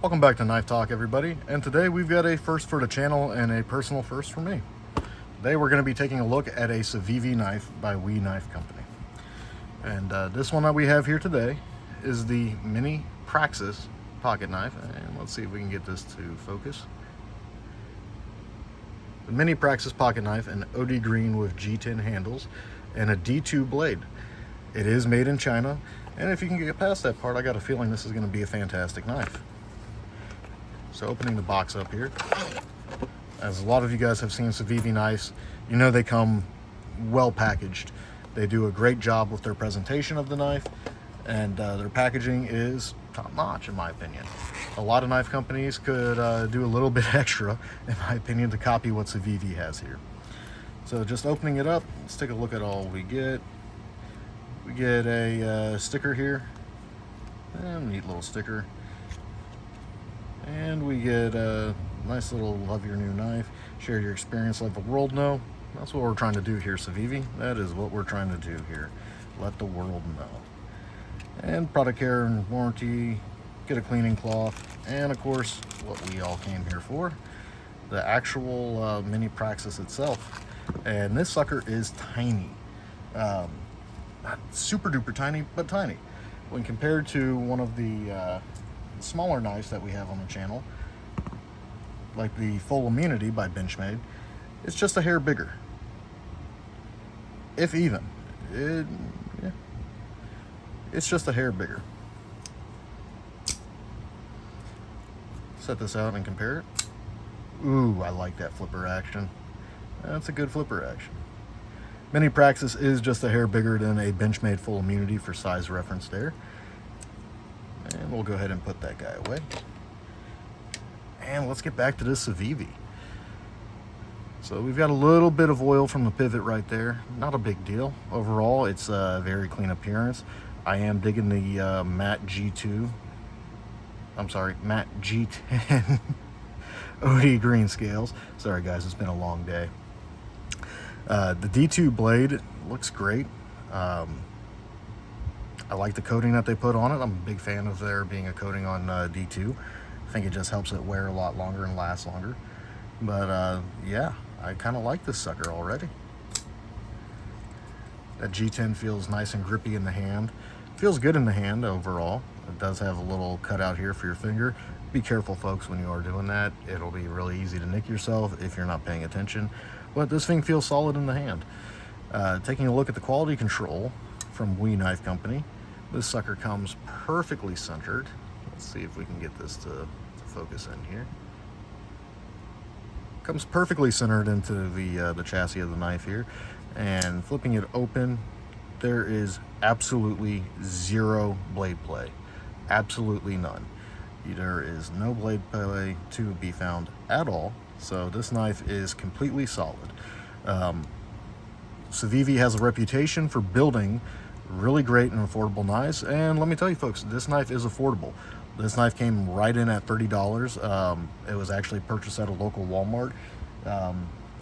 Welcome back to Knife Talk, everybody, and today we've got a first for the channel and a personal first for me. Today we're going to be taking a look at a Civivi knife by We Knife Company. And this one that we have here today is the Mini Praxis pocket knife, and let's see if we can get this to focus. The Mini Praxis pocket knife in OD green with G10 handles and a D2 blade. It is made in China, and if you can get past that part, I got a feeling this is going to be a fantastic knife. So opening the box up here, as a lot of you guys have seen Civivi knives, you know they come well packaged. They do a great job with their presentation of the knife, and their packaging is top notch in my opinion. A lot of knife companies could do a little bit extra, in my opinion, to copy what Civivi has here. So just opening it up, let's take a look at all we get. We get a sticker here, and neat little sticker. And we get a nice little love your new knife, share your experience, let the world know. That's what we're trying to do here, Civivi. That is what we're trying to do here. Let the world know. And product care and warranty, get a cleaning cloth, and of course, what we all came here for, the actual Mini Praxis itself. And this sucker is tiny. Not super duper tiny, but tiny. When compared to one of the smaller knives that we have on the channel, like the Full Immunity by Benchmade, it's just a hair bigger, if even. It's just a hair bigger. Set this out and compare it. Ooh, I like that flipper action. That's a good flipper action. Mini Praxis is just a hair bigger than a Benchmade Full Immunity for size reference there. And we'll go ahead and put that guy away. And let's get back to this Civivi. So we've got a little bit of oil from the pivot right there. Not a big deal. Overall, it's a very clean appearance. I am digging the matte G10 OD green scales. Sorry guys, it's been a long day. The D2 blade looks great. I like the coating that they put on it. I'm a big fan of there being a coating on D2. I think it just helps it wear a lot longer and last longer. But yeah, I kind of like this sucker already. That G10 feels nice and grippy in the hand. Feels good in the hand overall. It does have a little cutout here for your finger. Be careful folks when you are doing that. It'll be really easy to nick yourself if you're not paying attention. But this thing feels solid in the hand. Taking a look at the quality control from We Knife Company. This sucker comes perfectly centered. Let's see if we can get this to focus in here. Comes perfectly centered into the chassis of the knife here. And flipping it open, there is absolutely zero blade play. Absolutely none. There is no blade play to be found at all. So this knife is completely solid. Civivi has a reputation for building really great and affordable knives, and let me tell you folks, this knife is affordable. This knife came right in at $30. It was actually purchased at a local Walmart.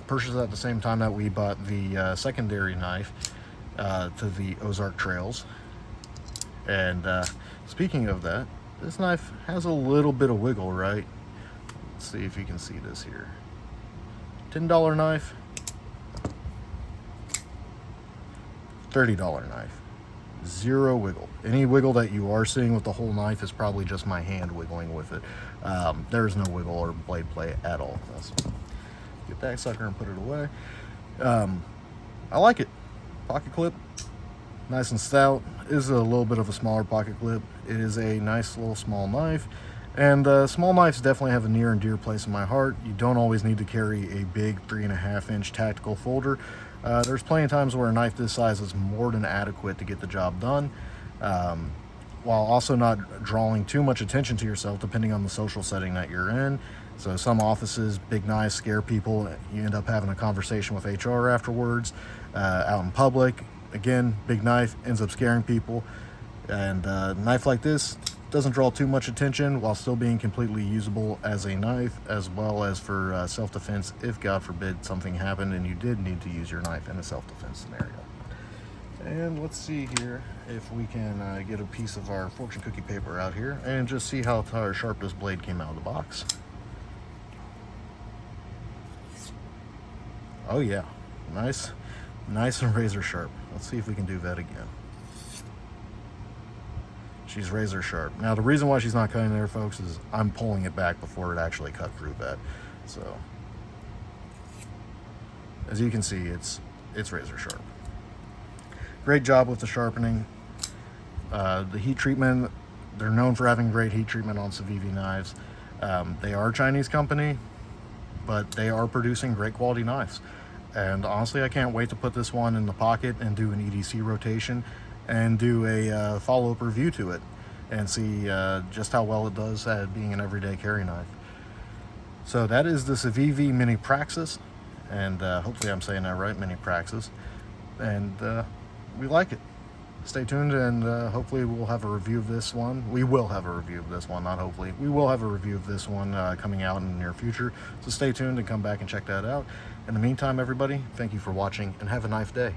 Purchased at the same time that we bought the secondary knife to the Ozark Trails. And speaking of that, this knife has a little bit of wiggle, right? Let's see if you can see this here. $10 knife, $30 knife. Zero wiggle. Any wiggle that you are seeing with the whole knife is probably just my hand wiggling with it. There's no wiggle or blade play at all. Let's get that sucker and put it away. I like it. Pocket clip, nice and stout. Is a little bit of a smaller pocket clip. It is a nice little small knife. And small knives definitely have a near and dear place in my heart. You don't always need to carry a big 3.5-inch tactical folder. There's plenty of times where a knife this size is more than adequate to get the job done, while also not drawing too much attention to yourself depending on the social setting that you're in. So some offices, big knives scare people. You end up having a conversation with HR afterwards. Out in public, again, big knife ends up scaring people. And a knife like this doesn't draw too much attention while still being completely usable as a knife, as well as for self-defense if God forbid something happened and you did need to use your knife in a self-defense scenario. And let's see here if we can get a piece of our fortune cookie paper out here and just see how sharp this blade came out of the box. Oh yeah, nice and razor sharp. Let's see if we can do that again. She's razor sharp. Now the reason why she's not cutting there, folks, is I'm pulling it back before it actually cut through that. So as you can see, it's razor sharp. Great job with the sharpening. The heat treatment, they're known for having great heat treatment on Civivi knives. They are a Chinese company, but they are producing great quality knives. And honestly, I can't wait to put this one in the pocket and do an EDC rotation and do a follow-up review to it and see just how well it does at being an everyday carry knife. So that is the Civivi Mini Praxis, and hopefully I'm saying that right, Mini Praxis. And we like it. Stay tuned, and hopefully we'll have a review of this one. We will have a review of this one, not hopefully. We will have a review of this one coming out in the near future. So stay tuned and come back and check that out. In the meantime, everybody, thank you for watching and have a nice day.